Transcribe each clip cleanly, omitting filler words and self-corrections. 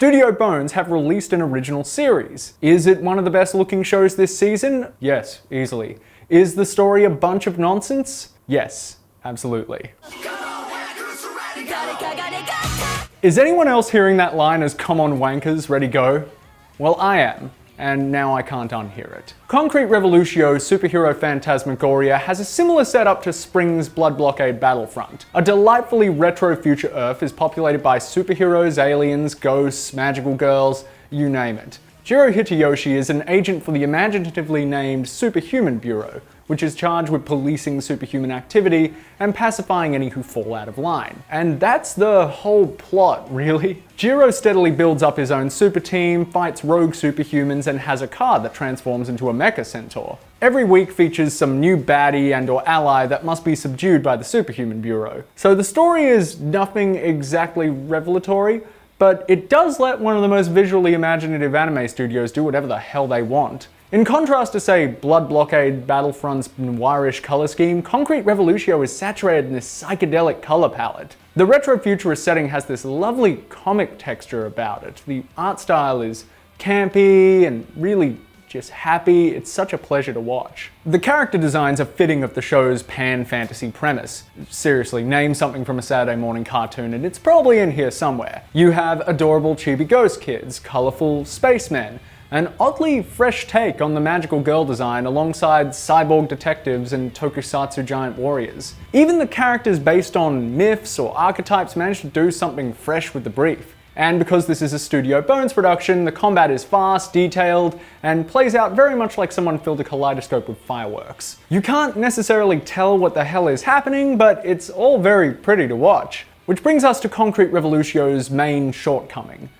Studio Bones have released an original series. Is it one of the best looking shows this season? Yes, easily. Is the story a bunch of nonsense? Yes, absolutely. Is anyone else hearing that line as "come on wankers, ready go"? Well, I am, and now I can't unhear it. Concrete Revolutio Superhero Phantasmagoria has a similar setup to Spring's Blood Blockade Battlefront. A delightfully retro future Earth is populated by superheroes, aliens, ghosts, magical girls, you name it. Jiro Hitoyoshi is an agent for the imaginatively named Superhuman Bureau, which is charged with policing superhuman activity and pacifying any who fall out of line. And that's the whole plot, really. Jiro steadily builds up his own super team, fights rogue superhumans, and has a car that transforms into a mecha centaur. Every week features some new baddie and/or ally that must be subdued by the Superhuman Bureau. So the story is nothing exactly revelatory, but it does let one of the most visually imaginative anime studios do whatever the hell they want. In contrast to, say, Blood Blockade Battlefront's noirish color scheme, Concrete Revolutio is saturated in this psychedelic color palette. The retro-futurist setting has this lovely comic texture about it. The art style is campy and really just happy. It's such a pleasure to watch. The character designs are fitting of the show's pan-fantasy premise. Seriously, name something from a Saturday morning cartoon and it's probably in here somewhere. You have adorable chibi ghost kids, colorful spacemen, an oddly fresh take on the magical girl design alongside cyborg detectives and tokusatsu giant warriors. Even the characters based on myths or archetypes manage to do something fresh with the brief. And because this is a Studio Bones production, the combat is fast, detailed, and plays out very much like someone filled a kaleidoscope with fireworks. You can't necessarily tell what the hell is happening, but it's all very pretty to watch. Which brings us to Concrete Revolutio's main shortcoming.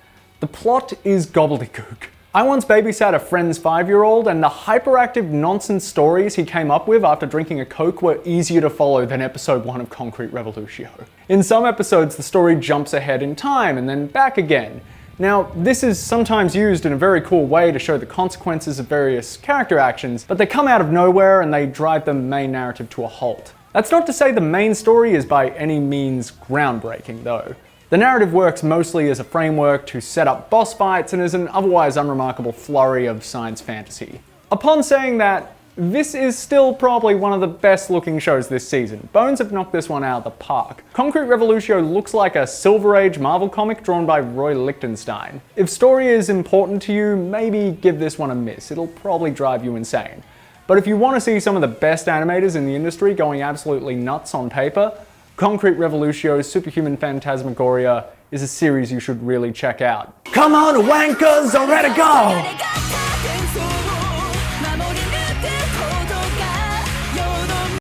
The plot is gobbledygook. I once babysat a friend's 5-year-old, and the hyperactive nonsense stories he came up with after drinking a Coke were easier to follow than episode 1 of Concrete Revolutio. In some episodes, the story jumps ahead in time and then back again. Now, this is sometimes used in a very cool way to show the consequences of various character actions, but they come out of nowhere and they drive the main narrative to a halt. That's not to say the main story is by any means groundbreaking, though. The narrative works mostly as a framework to set up boss fights and is an otherwise unremarkable flurry of science fantasy. Upon saying that, this is still probably one of the best looking shows this season. Bones have knocked this one out of the park. Concrete Revolutio looks like a Silver Age Marvel comic drawn by Roy Lichtenstein. If story is important to you, maybe give this one a miss. It'll probably drive you insane. But if you want to see some of the best animators in the industry going absolutely nuts on paper, Concrete Revolutio's Superhuman Phantasmagoria is a series you should really check out. Come on, wankers, already go!